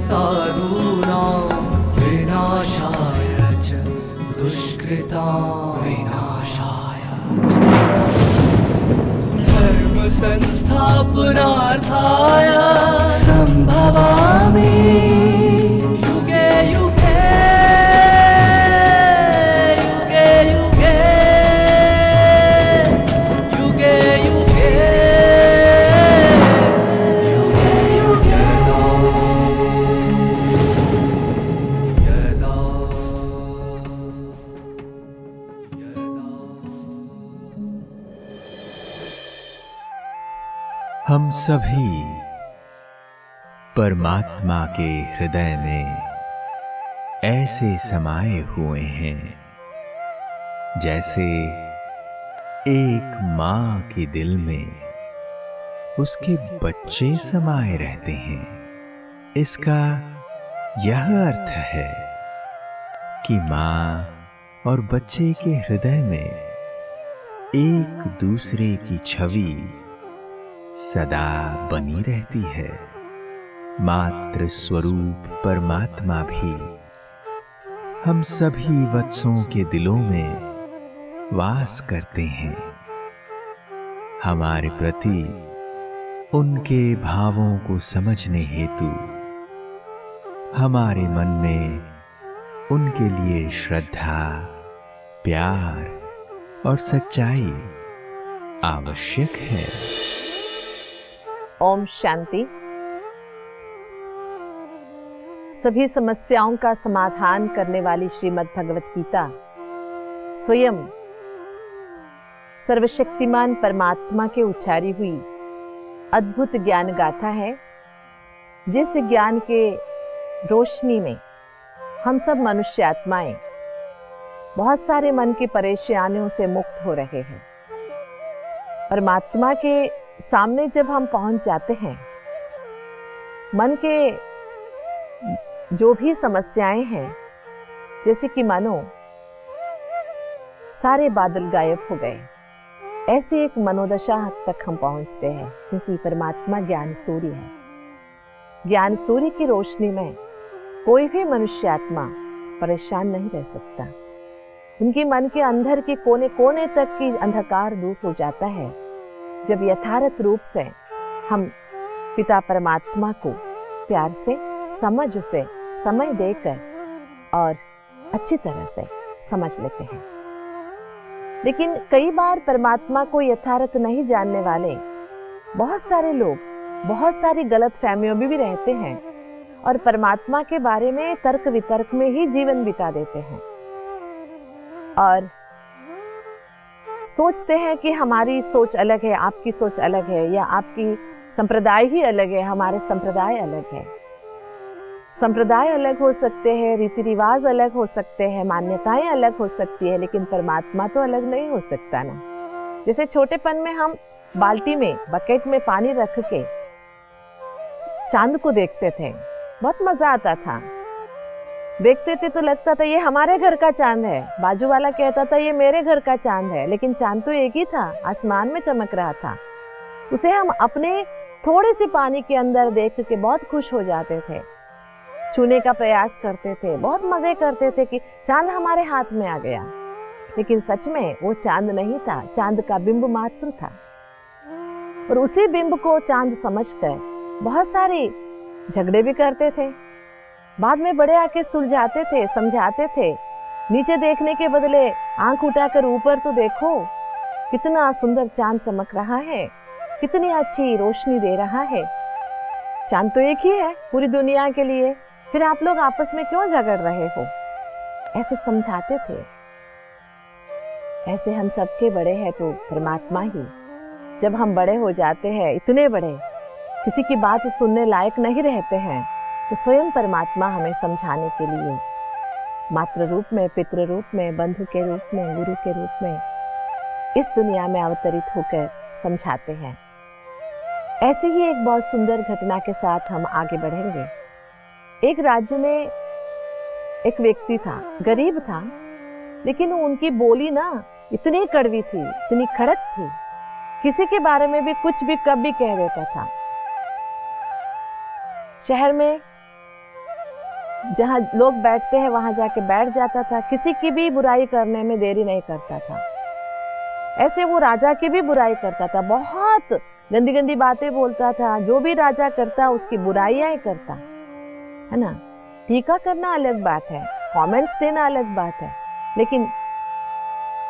साधूनां विनाशाय च दुष्कृतां विनाशाय धर्म संस्थापनार्थाय संभवामि युगे युगे युगे युगे युगे युगे युगे युगे यदा हम सभी परमात्मा के हृदय में ऐसे समाये हुए हैं जैसे एक मां के दिल में उसके बच्चे समाये रहते हैं। इसका यह अर्थ है कि मां और बच्चे के हृदय में एक दूसरे की छवि सदा बनी रहती है। मातृ स्वरूप परमात्मा भी हम सभी वत्सों के दिलों में वास करते हैं। हमारे प्रति उनके भावों को समझने हेतु हमारे मन में उनके लिए श्रद्धा, प्यार और सच्चाई आवश्यक है। ओम शांति। सभी समस्याओं का समाधान करने वाली श्रीमद् भगवत गीता स्वयं सर्वशक्तिमान परमात्मा के उच्चारी हुई अद्भुत ज्ञान गाथा है, जिस ज्ञान के रोशनी में हम सब मनुष्य आत्माएं बहुत सारे मन की परेशानियों से मुक्त हो रहे हैं। परमात्मा के सामने जब हम पहुंच जाते हैं, मन के जो भी समस्याएं हैं, जैसे कि मानो सारे बादल गायब हो गए, ऐसी एक मनोदशा तक हम पहुंचते हैं, क्योंकि परमात्मा ज्ञान सूर्य है। ज्ञान सूर्य की रोशनी में कोई भी मनुष्य आत्मा परेशान नहीं रह सकता। उनके मन के अंदर के कोने कोने तक की अंधकार दूर हो जाता है जब यथार्थ रूप से हम पिता परमात्मा को प्यार से, समझ से, समय देकर और अच्छी तरह से समझ लेते हैं। लेकिन कई बार परमात्मा को यथार्थ नहीं जानने वाले बहुत सारे लोग बहुत सारी गलत फहमियों में भी रहते हैं और परमात्मा के बारे में तर्क वितर्क में ही जीवन बिता देते हैं और सोचते हैं कि हमारी सोच अलग है, आपकी सोच अलग है, या आपकी संप्रदाय ही अलग है, हमारे संप्रदाय अलग है। संप्रदाय अलग हो सकते हैं, रीति रिवाज अलग हो सकते हैं, मान्यताएं अलग हो सकती है, लेकिन परमात्मा तो अलग नहीं हो सकता ना। जैसे छोटेपन में हम बाल्टी में, बकेट में पानी रख के चांद को देखते थे, बहुत मजा आता था। देखते थे तो लगता था ये हमारे घर का चांद है, बाजू वाला कहता था ये मेरे घर का चांद है, लेकिन चांद तो एक ही था, आसमान में चमक रहा था। उसे हम अपने थोड़े से पानी के अंदर देख के बहुत खुश हो जाते थे, छूने का प्रयास करते थे, बहुत मजे करते थे कि चांद हमारे हाथ में आ गया। लेकिन सच में वो चांद नहीं था, चांद का बिंब मात्र था। और उसी बिंब को चांद समझकर बहुत सारे झगड़े भी करते थे, बाद में बड़े आके सुलझाते थे, समझाते थे। नीचे देखने के बदले आंख उठाकर ऊपर तो देखो, कितना सुंदर चांद चमक रहा है, कितनी अच्छी रोशनी दे रहा है। चांद तो एक ही है पूरी दुनिया के लिए, फिर आप लोग आपस में क्यों झगड़ रहे हो? ऐसे समझाते थे। ऐसे हम सबके बड़े हैं तो परमात्मा ही। जब हम बड़े हो जाते हैं, इतने बड़े, किसी की बात सुनने लायक नहीं रहते हैं, तो स्वयं परमात्मा हमें समझाने के लिए मातृ रूप में, पितृ रूप में, बंधु के रूप में, गुरु के रूप में इस दुनिया में अवतरित होकर समझाते हैं। ऐसी ही एक बहुत सुंदर घटना के साथ हम आगे बढ़ेंगे। एक राज्य में एक व्यक्ति था, गरीब था, लेकिन उनकी बोली ना इतनी कड़वी थी, इतनी खड़क थी, किसी के बारे में भी कुछ भी कभी कह देता था। शहर में जहाँ लोग बैठते हैं वहां जाके बैठ जाता था, किसी की भी बुराई करने में देरी नहीं करता था। ऐसे वो राजा की भी बुराई करता था, बहुत गंदी गंदी बातें बोलता था, जो भी राजा करता उसकी बुराइयां ही करता, है ना। टीका करना अलग बात है, कमेंट्स देना अलग बात है, लेकिन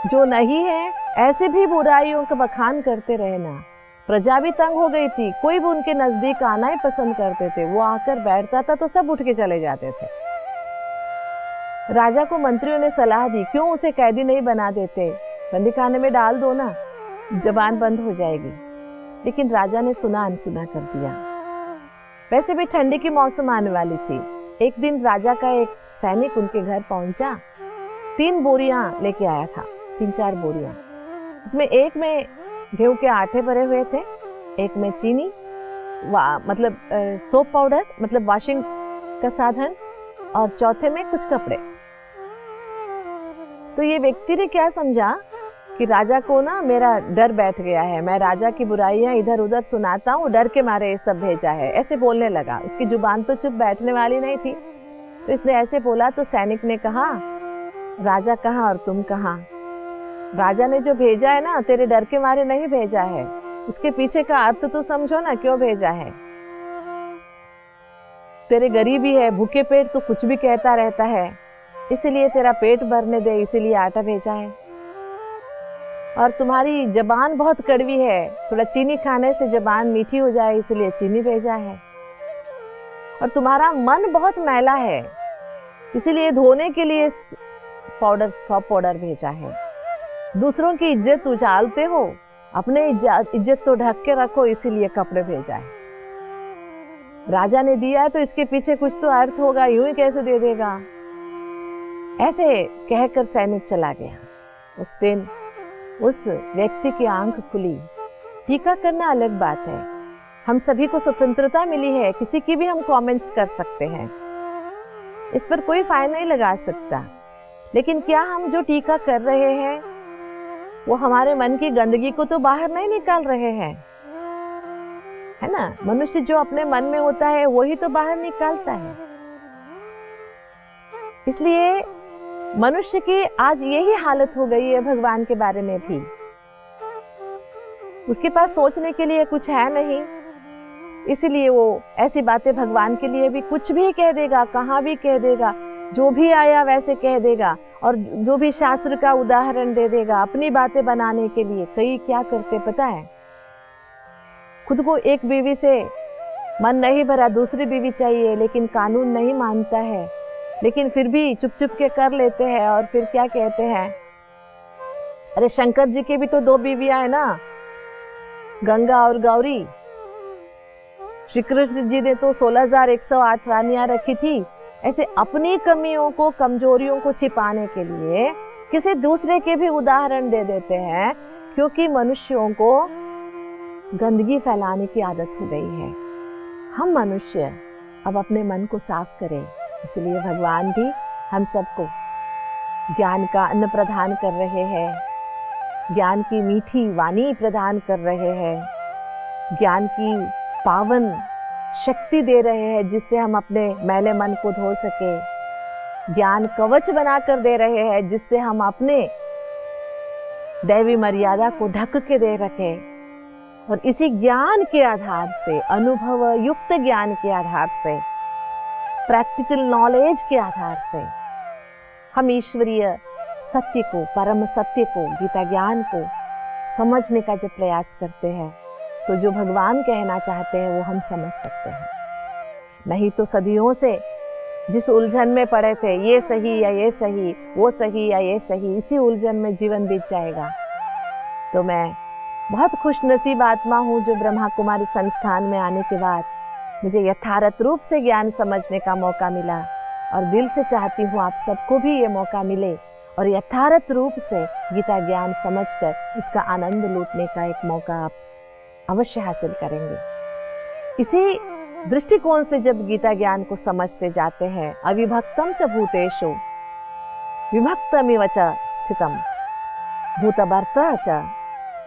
जो नहीं है ऐसे भी बुराइयों का बखान करते रहना। प्रजा भी तंग हो गई थी, कोई भी उनके नजदीक आना ही पसंद करते थे। वो आकर बैठता था तो सब उठ के चले जाते थे। राजा को मंत्रियों ने सलाह दी, क्यों उसे कैदी नहीं बना देते, बंदी खाने में डाल दो ना, जबान बंद हो जाएगी। लेकिन राजा ने सुना अनसुना कर दिया। वैसे भी ठंडी की मौसम आने वाली थी। एक दिन राजा का एक सैनिक उनके घर पहुंचा, 3 बोरियां लेके आया था, 3-4 बोरियां। उसमें एक में गेहूं के आटे भरे हुए थे, एक में चीनी, मतलब सोप पाउडर, मतलब वॉशिंग का साधन, और चौथे में कुछ कपड़े। तो ये व्यक्ति ने क्या समझा कि राजा को ना मेरा डर बैठ गया है, मैं राजा की बुराइयां इधर उधर सुनाता हूँ, डर के मारे ये सब भेजा है, ऐसे बोलने लगा। उसकी जुबान तो चुप बैठने वाली नहीं थी, तो इसने ऐसे बोला तो सैनिक ने कहा, राजा कहाँ और तुम कहाँ? राजा ने जो भेजा है ना तेरे डर के मारे नहीं भेजा है, उसके पीछे का अर्थ तो समझो ना, क्यों भेजा है। तेरे गरीबी है, भूखे पेट तो कुछ भी कहता रहता है, इसलिए तेरा पेट भरने दे, इसीलिए आटा भेजा है। और तुम्हारी जबान बहुत कड़वी है, थोड़ा चीनी खाने से जबान मीठी हो जाए, इसलिए चीनी भेजा है। और तुम्हारा मन बहुत मैला है, इसीलिए धोने के लिए पाउडर, सॉप पाउडर भेजा है। दूसरों की इज्जत उछालते हो, अपने इज्जत तो ढक के रखो, इसीलिए कपड़े भेजा है। राजा ने दिया है तो इसके पीछे कुछ तो अर्थ होगा, यूं ही कैसे दे देगा। ऐसे कहकर सैनिक चला गया। उस दिन उस व्यक्ति की आंख खुली। टीका करना अलग बात है, हम सभी को स्वतंत्रता मिली है, किसी की भी हम कमेंट्स कर सकते हैं, इस पर कोई फाइन नहीं लगा सकता। लेकिन क्या हम जो टीका कर रहे हैं वो हमारे मन की गंदगी को तो बाहर नहीं निकाल रहे हैं, है ना। मनुष्य जो अपने मन में होता है वही तो बाहर निकालता है। इसलिए मनुष्य की आज यही हालत हो गई है भगवान के बारे में भी। उसके पास सोचने के लिए कुछ है नहीं, इसलिए वो ऐसी बातें भगवान के लिए भी कुछ भी कह देगा, कहाँ भी कह देगा, जो भी आया वैसे कह देगा, और जो भी शास्त्र का उदाहरण दे देगा अपनी बातें बनाने के लिए। कई क्या करते पता है, खुद को एक बीवी से मन नहीं भरा, दूसरी बीवी चाहिए, लेकिन कानून नहीं मानता है, लेकिन फिर भी चुप चुप के कर लेते हैं। और फिर क्या कहते हैं, अरे शंकर जी की भी तो 2 बीवियां है ना, गंगा और गौरी। श्री कृष्ण जी ने तो 16,108 रानियां रखी थी। ऐसे अपनी कमियों को, कमजोरियों को छिपाने के लिए किसी दूसरे के भी उदाहरण दे देते हैं, क्योंकि मनुष्यों को गंदगी फैलाने की आदत हो गई है। हम मनुष्य अब अपने मन को साफ करें, इसलिए भगवान भी हम सबको ज्ञान का अन्न प्रदान कर रहे हैं, ज्ञान की मीठी वाणी प्रदान कर रहे हैं, ज्ञान की पावन शक्ति दे रहे हैं, जिससे हम अपने मैले मन को धो सके। ज्ञान कवच बनाकर दे रहे हैं, जिससे हम अपने दैवी मर्यादा को ढक के दे रखें। और इसी ज्ञान के आधार से, अनुभव युक्त ज्ञान के आधार से, प्रैक्टिकल नॉलेज के आधार से हम ईश्वरीय सत्य को, परम सत्य को, गीता ज्ञान को समझने का जब प्रयास करते हैं, तो जो भगवान कहना चाहते हैं वो हम समझ सकते हैं। नहीं तो सदियों से जिस उलझन में पड़े थे, ये सही या ये सही, वो सही या ये सही, इसी उलझन में जीवन बीत जाएगा। तो मैं बहुत खुशनसीब आत्मा हूँ जो ब्रह्मा कुमारी संस्थान में आने के बाद मुझे यथार्थ रूप से ज्ञान समझने का मौका मिला, और दिल से चाहती हूँ आप सबको भी ये मौका मिले और यथार्थ रूप से गीता ज्ञान समझकर उसका आनंद लूटने का एक मौका आप अवश्य हासिल करेंगे। इसी दृष्टिकोण से जब गीता ज्ञान को समझते जाते हैं, अविभक्तम च भूतेषु विभक्तमिव च स्थितम भूतभर्ता च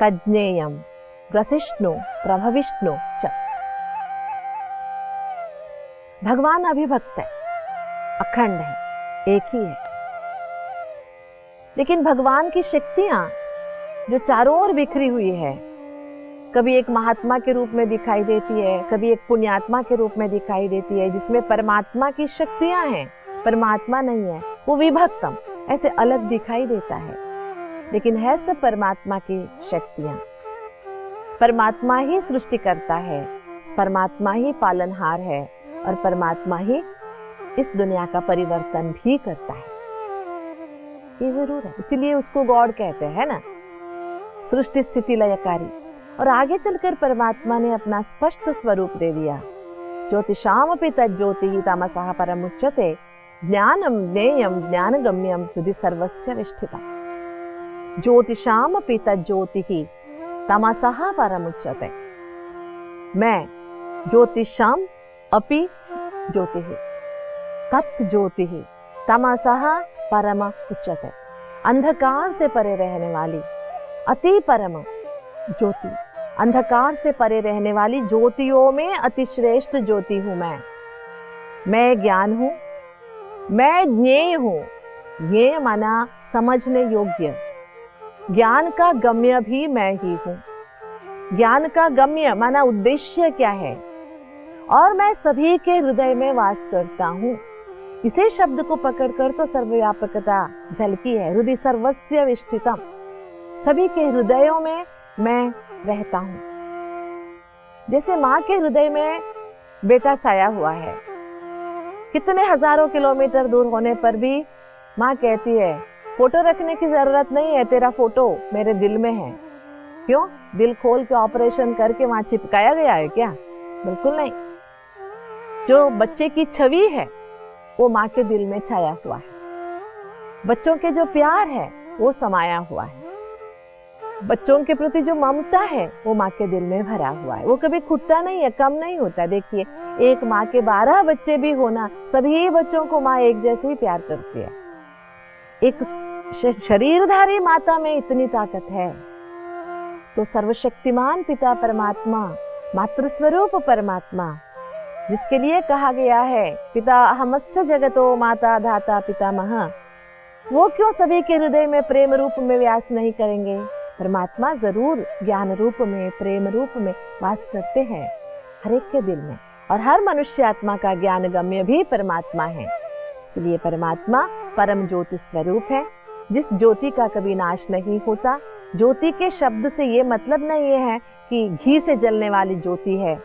तज्ज्ञेयम ग्रसिष्णु प्रभविष्णु च। भगवान अविभक्त है, अखंड है, एक ही है। लेकिन भगवान की शक्तियां जो चारों ओर बिखरी हुई है, कभी एक महात्मा के रूप में दिखाई देती है, कभी एक पुण्यात्मा के रूप में दिखाई देती है, जिसमें परमात्मा की शक्तियां हैं, परमात्मा नहीं है, वो विभक्तम ऐसे अलग दिखाई देता है, लेकिन है सब परमात्मा की शक्तियां। परमात्मा ही सृष्टि करता है, परमात्मा ही पालनहार है और परमात्मा ही इस दुनिया का परिवर्तन भी करता है। ये जरूर है, इसीलिए उसको गॉड कहते हैं ना, सृष्टि स्थिति लयकारी। और आगे चलकर परमात्मा ने अपना स्पष्ट स्वरूप दे दिया। ज्योतिषामपि तज्ज्योतिः तमसः परमुच्यते, ज्ञानम ज्ञेयम ज्ञानगम्यम हृदि सर्वस्य विष्ठितम्। ज्योतिषामपि तज्ज्योतिः तमसः परमुच्यते। मैं ज्योतिषाम अपि ज्योतिः तत् ज्योतिः तमसः परम उच्यते। अंधकार से परे रहने वाली अति परम ज्योति, अंधकार से परे रहने वाली ज्योतियों में अति श्रेष्ठ ज्योति हूं मैं ज्ञान हूं, मैं ज्ञेय हूं। ज्ञेय माना समझने योग्य, ज्ञान का गम्य भी मैं ही हूं। ज्ञान का गम्य माना उद्देश्य क्या है, और मैं सभी के हृदय में वास करता हूं। इसे शब्द को पकड़कर तो सर्वव्यापकता झलकी है। हृदय सर्वस्य विष्ठितम्, सभी के हृदयों में मैं रहता हूं। जैसे माँ के हृदय में बेटा साया हुआ है, कितने हजारों किलोमीटर दूर होने पर भी माँ कहती है फोटो रखने की जरूरत नहीं है, तेरा फोटो मेरे दिल में है। क्यों? दिल खोल के ऑपरेशन करके वहां चिपकाया गया है क्या? बिल्कुल नहीं। जो बच्चे की छवि है वो माँ के दिल में छाया हुआ है। बच्चों के जो प्यार है वो समाया हुआ है। बच्चों के प्रति जो ममता है वो माँ के दिल में भरा हुआ है। वो कभी खुटता नहीं है, कम नहीं होता। देखिए, एक माँ के 12 बच्चे भी होना, सभी बच्चों को माँ एक जैसे ही प्यार करती है। एक शरीरधारी माता में इतनी ताकत है, तो सर्वशक्तिमान पिता परमात्मा, मातृस्वरूप परमात्मा, जिसके लिए कहा गया है पिता अहमस्य जगतो माता धाता पितामह, वो क्यों सभी के हृदय में प्रेम रूप में वास नहीं करेंगे? परमात्मा जरूर ज्ञान रूप में, प्रेम रूप में वास करते हैं हर एक के दिल में, और हर मनुष्य आत्मा का ज्ञान गम्य भी परमात्मा है। इसलिए परमात्मा परम ज्योति स्वरूप है, जिस ज्योति का कभी नाश नहीं होता। ज्योति के शब्द से ये मतलब नहीं है कि घी से जलने वाली ज्योति है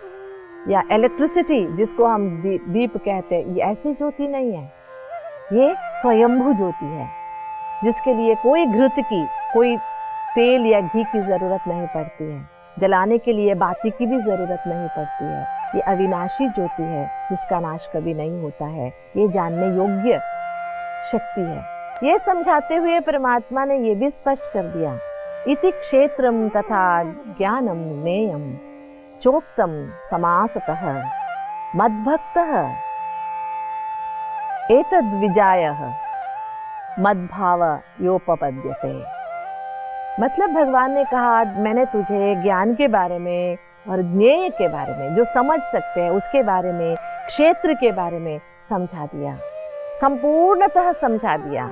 या इलेक्ट्रिसिटी जिसको हम दीप कहते हैं, ये ऐसी ज्योति नहीं है। ये स्वयंभू ज्योति है, जिसके लिए कोई घृत की, कोई तेल या घी की जरूरत नहीं पड़ती है, जलाने के लिए बाती की भी जरूरत नहीं पड़ती है। ये अविनाशी ज्योति है, जिसका नाश कभी नहीं होता है। ये जानने योग्य शक्ति है। ये समझाते हुए परमात्मा ने ये भी स्पष्ट कर दिया, इति क्षेत्रम तथा ज्ञानम ज्ञेयम चोक्तम समासतः मद्भक्तः एतद्विजायः मद्भावयोपपद्यते। मतलब भगवान ने कहा, मैंने तुझे ज्ञान के बारे में और ज्ञेय के बारे में, जो समझ सकते हैं उसके बारे में, क्षेत्र के बारे में समझा दिया, संपूर्णतः समझा दिया।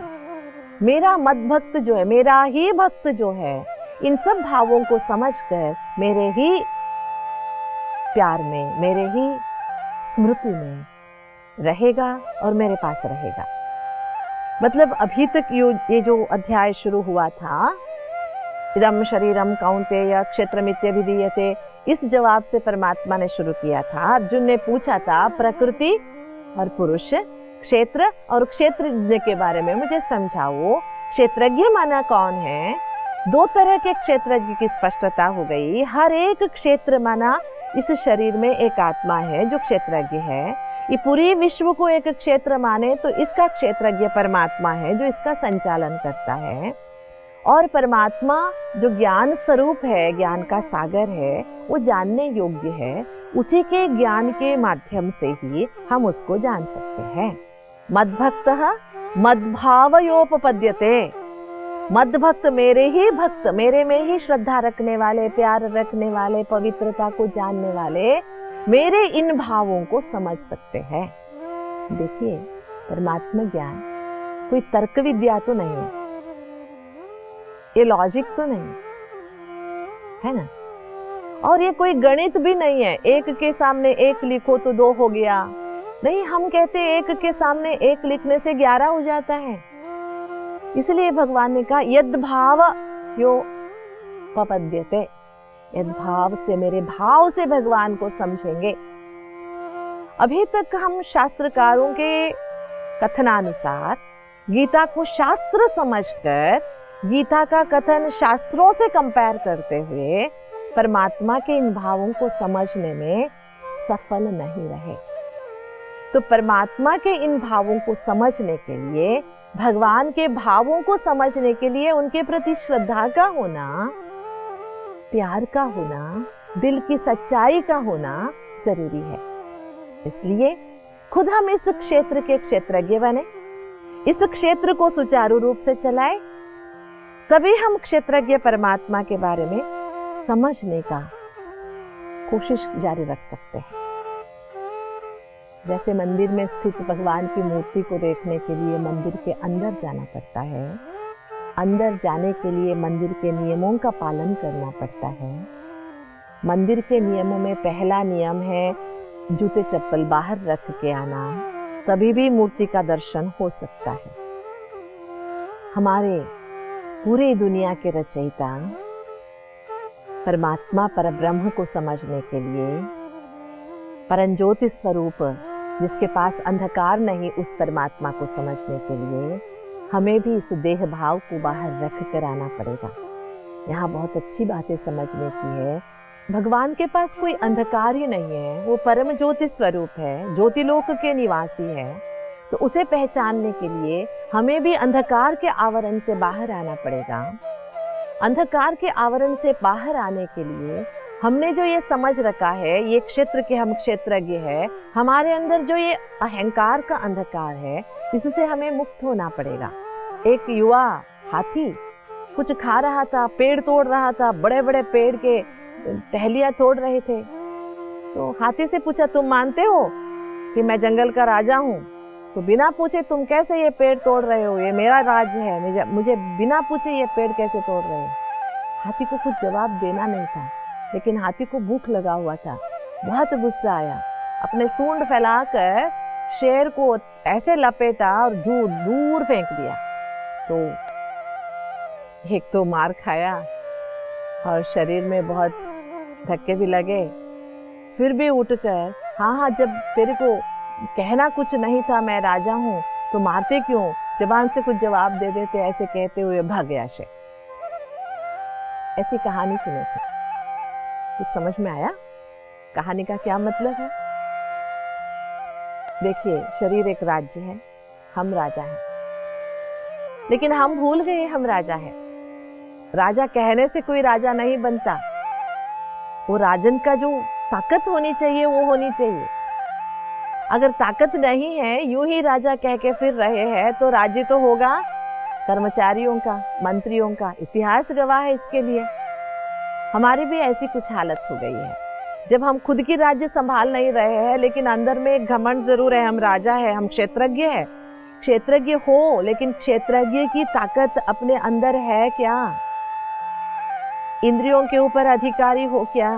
मेरा मद्भक्त जो है, मेरा ही भक्त जो है, इन सब भावों को समझकर मेरे ही प्यार में, मेरे ही स्मृति में रहेगा और मेरे पास रहेगा। मतलब अभी तक ये जो अध्याय शुरू हुआ था, इदं शरीरम कौन्तेय क्षेत्रमित्यभिधीयते, इस जवाब से परमात्मा ने शुरू किया था। अर्जुन ने पूछा था प्रकृति और पुरुष, क्षेत्र और क्षेत्रज्ञ के बारे में मुझे समझाओ। क्षेत्रज्ञ माना कौन है? दो तरह के क्षेत्रज्ञ की स्पष्टता हो गई। हर एक क्षेत्र माना इस शरीर में एक आत्मा है जो क्षेत्रज्ञ है। ये पूरी विश्व को एक क्षेत्र माने तो इसका क्षेत्रज्ञ परमात्मा है जो इसका संचालन करता है। और परमात्मा जो ज्ञान स्वरूप है, ज्ञान का सागर है, वो जानने योग्य है। उसी के ज्ञान के माध्यम से ही हम उसको जान सकते हैं। मद्भक्तः मद्भावयोपपद्यते। मद्भक्त मेरे ही भक्त, मेरे में ही श्रद्धा रखने वाले, प्यार रखने वाले, पवित्रता को जानने वाले मेरे इन भावों को समझ सकते हैं। देखिए, परमात्मा ज्ञान कोई तर्क विद्या तो नहीं है, ये लॉजिक तो नहीं है ना, और ये कोई गणित भी नहीं है, एक के सामने एक लिखो तो 2 हो गया। नहीं, हम कहते एक के सामने एक लिखने से 11 हो जाता है। इसलिए भगवान ने कहा यद भाव यो पपद्यते, यद भाव से, मेरे भाव से भगवान को समझेंगे। अभी तक हम शास्त्रकारों के कथनानुसार गीता को शास्त्र समझकर गीता का कथन शास्त्रों से कंपेयर करते हुए परमात्मा के इन भावों को समझने में सफल नहीं रहे। तो परमात्मा के इन भावों को समझने के लिए, भगवान के भावों को समझने के लिए उनके प्रति श्रद्धा का होना, प्यार का होना, दिल की सच्चाई का होना जरूरी है। इसलिए खुद हम इस क्षेत्र के क्षेत्रज्ञ बने, इस क्षेत्र को सुचारू रूप से चलाए, तभी हम क्षेत्रज्ञ परमात्मा के बारे में समझने का कोशिश जारी रख सकते हैं। जैसे मंदिर में स्थित भगवान की मूर्ति को देखने के लिए मंदिर के अंदर जाना पड़ता है, अंदर जाने के लिए मंदिर के नियमों का पालन करना पड़ता है। मंदिर के नियमों में पहला नियम है जूते चप्पल बाहर रख के आना, तभी भी मूर्ति का दर्शन हो सकता है। हमारे पूरी दुनिया के रचयिता परमात्मा परब्रह्म को समझने के लिए, परंज्योति स्वरूप जिसके पास अंधकार नहीं, उस परमात्मा को समझने के लिए हमें भी इस देह भाव को बाहर रख कर आना पड़ेगा। यहाँ बहुत अच्छी बातें समझने की है। भगवान के पास कोई अंधकार ही नहीं है, वो परम ज्योति स्वरूप है, ज्योतिलोक के निवासी है। तो उसे पहचानने के लिए हमें भी अंधकार के आवरण से बाहर आना पड़ेगा। अंधकार के आवरण से बाहर आने के लिए हमने जो ये समझ रखा है, ये क्षेत्र के हम क्षेत्रज्ञ है, हमारे अंदर जो ये अहंकार का अंधकार है, इससे हमें मुक्त होना पड़ेगा। एक युवा हाथी कुछ खा रहा था, पेड़ तोड़ रहा था, बड़े बड़े पेड़ के टहलियां तोड़ रहे थे। तो हाथी से पूछा, तुम मानते हो कि मैं जंगल का राजा हूँ? तो बिना पूछे तुम कैसे ये पेड़ तोड़ रहे हो, ये मेरा राज्य है, मुझे बिना पूछे ये पेड़ कैसे तोड़ रहे हो? हाथी को कुछ जवाब देना नहीं था, लेकिन हाथी को भूख लगा हुआ था। बहुत गुस्सा आया, अपने सूंड फैलाकर शेर को ऐसे लपेटा और दूर फेंक दिया। तो एक तो मार खाया और शरीर में बहुत धक्के भी लगे, फिर भी उठकर हाँ, जब तेरे को कहना कुछ नहीं था मैं राजा हूँ, तो मारते क्यों, जबान से कुछ जवाब दे देते, ऐसे कहते हुए भाग गया शेर। ऐसी कहानी सुनी थी, कुछ समझ में आया कहानी का क्या मतलब है? देखिए, शरीर एक राज्य है, हम राजा हैं, लेकिन हम भूल गए हम राजा हैं। राजा कहने से कोई राजा नहीं बनता, वो राजन का जो ताकत होनी चाहिए वो होनी चाहिए। अगर ताकत नहीं है, यूं ही राजा कह के फिर रहे हैं, तो राज्य तो होगा कर्मचारियों का, मंत्रियों का। इतिहास गवाह है इसके लिए। हमारी भी ऐसी कुछ हालत हो गई है, जब हम खुद की राज्य संभाल नहीं रहे हैं, लेकिन अंदर में एक घमंड जरूर है, हम राजा है, हम क्षेत्रज्ञ है। क्षेत्रज्ञ हो, लेकिन क्षेत्रज्ञ की ताकत अपने अंदर है क्या? इंद्रियों के ऊपर अधिकारी हो क्या?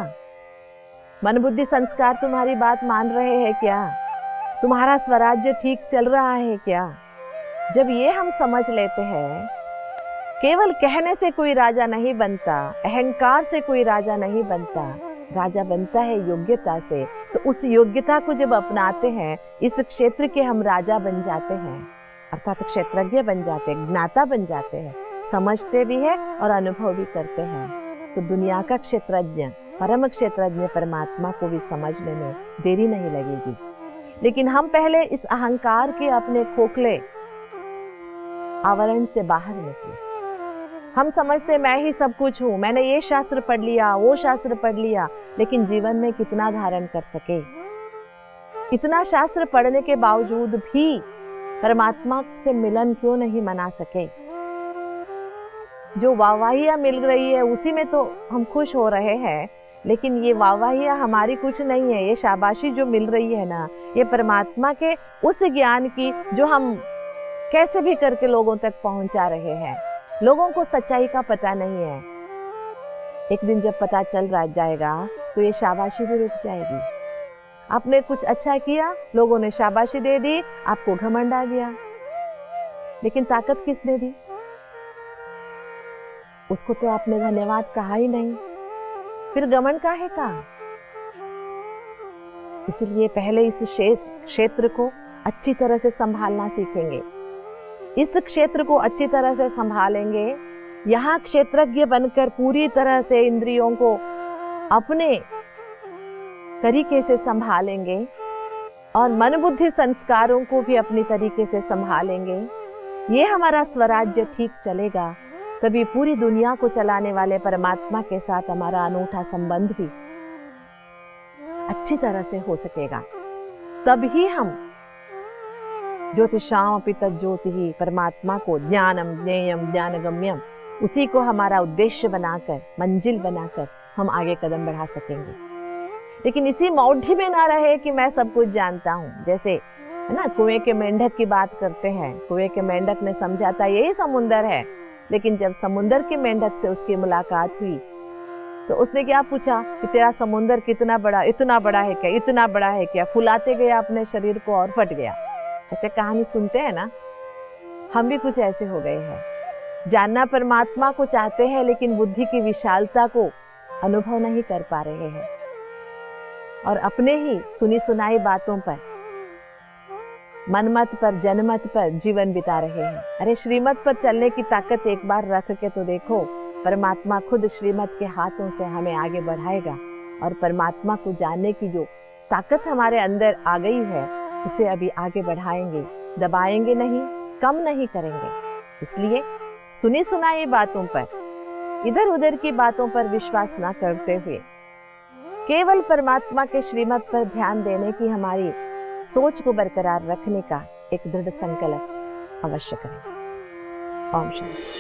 मन बुद्धि संस्कार तुम्हारी बात मान रहे हैं क्या? तुम्हारा स्वराज्य ठीक चल रहा है क्या? जब ये हम समझ लेते हैं, केवल कहने से कोई राजा नहीं बनता, अहंकार से कोई राजा नहीं बनता, राजा बनता है योग्यता से। तो उस योग्यता को जब अपनाते हैं, इस क्षेत्र के हम राजा बन जाते हैं, अर्थात क्षेत्रज्ञ बन जाते हैं, ज्ञाता बन जाते हैं, समझते भी हैं और अनुभव भी करते हैं। तो दुनिया का क्षेत्रज्ञ, परम क्षेत्रज्ञ परमात्मा को भी समझने में देरी नहीं लगेगी। लेकिन हम पहले इस अहंकार के अपने खोखले आवरण से बाहर निकले। हम समझते मैं ही सब कुछ हूँ, मैंने ये शास्त्र पढ़ लिया, वो शास्त्र पढ़ लिया, लेकिन जीवन में कितना धारण कर सके? इतना शास्त्र पढ़ने के बावजूद भी परमात्मा से मिलन क्यों नहीं मना सके? जो वाहवाहियां मिल रही है उसी में तो हम खुश हो रहे हैं, लेकिन ये वाहवाहियाँ हमारी कुछ नहीं है। ये शाबाशी जो मिल रही है ना, ये परमात्मा के उस ज्ञान की जो हम कैसे भी करके लोगों तक पहुंचा रहे हैं। लोगों को सच्चाई का पता नहीं है। एक दिन जब पता चल जाएगा तो ये शाबाशी भी रुक जाएगी। आपने कुछ अच्छा किया, लोगों ने शाबाशी दे दी, आपको घमंड आ गया, लेकिन ताकत किसने दी? उसको तो आपने धन्यवाद कहा ही नहीं, फिर घमंड काहे का? इसलिए पहले इस क्षेत्र को अच्छी तरह से संभालना सीखेंगे। इस क्षेत्र को अच्छी तरह से संभालेंगे, यहाँ क्षेत्रज्ञ बनकर पूरी तरह से इंद्रियों को अपने तरीके से संभालेंगे और मन बुद्धि संस्कारों को भी अपनी तरीके से संभालेंगे। ये हमारा स्वराज्य ठीक चलेगा, तभी पूरी दुनिया को चलाने वाले परमात्मा के साथ हमारा अनूठा संबंध भी अच्छी तरह से हो सकेगा। तभी हम ज्योतिषाम पिता ज्योति परमात्मा को ज्ञानम ज्ञेयम ज्ञानगम्यम, उसी को हमारा उद्देश्य बनाकर, मंजिल बनाकर हम आगे कदम बढ़ा सकेंगे। लेकिन इसी मौढ़ी में ना रहे कि मैं सब कुछ जानता हूँ। जैसे है ना, कुएं के मेंढक की बात करते हैं। कुएं के मेंढक ने समझा था यही समुंदर है, लेकिन जब समुंदर के मेंढक से उसकी मुलाकात हुई तो उसने क्या पूछा कि तेरा समुंदर कितना बड़ा, इतना बड़ा है क्या, इतना बड़ा है क्या? फुलाते गया अपने शरीर को और फट गया। ऐसे कहानी सुनते हैं ना, हम भी कुछ ऐसे हो गए हैं। जानना परमात्मा को चाहते हैं, लेकिन बुद्धि की विशालता को अनुभव नहीं कर पा रहे हैं और अपने ही सुनी सुनाई बातों पर, मनमत पर, जनमत पर जीवन बिता रहे हैं। अरे श्रीमत पर चलने की ताकत एक बार रख के तो देखो, परमात्मा खुद श्रीमत के हाथों से हमें आगे बढ़ाएगा और परमात्मा को जानने की जो ताकत हमारे अंदर आ गई है उसे अभी आगे बढ़ाएंगे, दबाएंगे नहीं, कम नहीं करेंगे। इसलिए सुनी सुनाई बातों पर, इधर उधर की बातों पर विश्वास न करते हुए केवल परमात्मा के श्रीमत पर ध्यान देने की हमारी सोच को बरकरार रखने का एक दृढ़ संकल्प अवश्य करें। ओम शांति।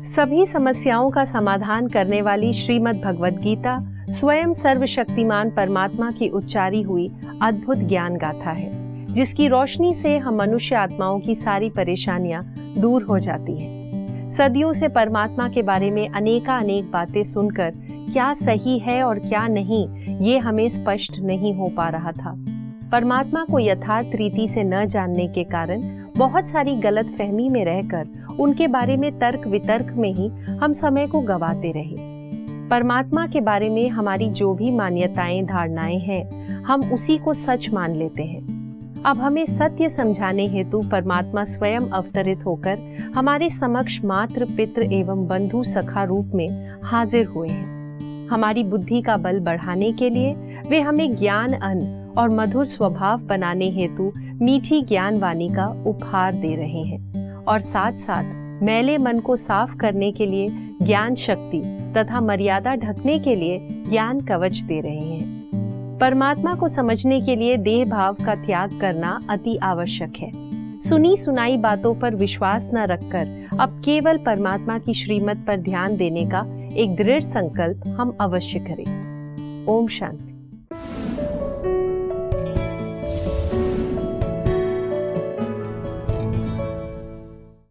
सभी समस्याओं का समाधान करने वाली श्रीमद् भगवद गीता स्वयं सर्वशक्तिमान परमात्मा की उच्चारी हुई अद्भुत ज्ञान गाथा है, जिसकी रोशनी से हम मनुष्य आत्माओं की सारी परेशानियां दूर हो जाती हैं। सदियों से परमात्मा के बारे में अनेक बातें सुनकर क्या सही है और क्या नहीं, ये हमें स्पष्ट नहीं हो पा रहा था। परमात्मा को यथार्थ रीति से न जानने के कारण बहुत सारी गलत फहमी में रहकर उनके बारे में तर्क वितर्क में ही हम समय को गंवाते रहे। परमात्मा के बारे में हमारी जो भी मान्यताएं धारणाएं हैं, हम उसी को सच मान लेते हैं। अब हमें सत्य समझाने हेतु परमात्मा स्वयं अवतरित होकर हमारे समक्ष मात्र पितृ एवं बंधु सखा रूप में हाजिर हुए हैं। हमारी बुद्धि का बल बढ़ाने के लिए वे हमें ज्ञान अन्न और मधुर स्वभाव बनाने हेतु मीठी ज्ञान वाणी का उपहार दे रहे हैं और साथ साथ मैले मन को साफ करने के लिए ज्ञान शक्ति तथा मर्यादा ढकने के लिए ज्ञान कवच दे रहे हैं। परमात्मा को समझने के लिए देह भाव का त्याग करना अति आवश्यक है। सुनी सुनाई बातों पर विश्वास न रखकर अब केवल परमात्मा की श्रीमत पर ध्यान देने का एक दृढ़ संकल्प हम अवश्य करें। ओम शांति।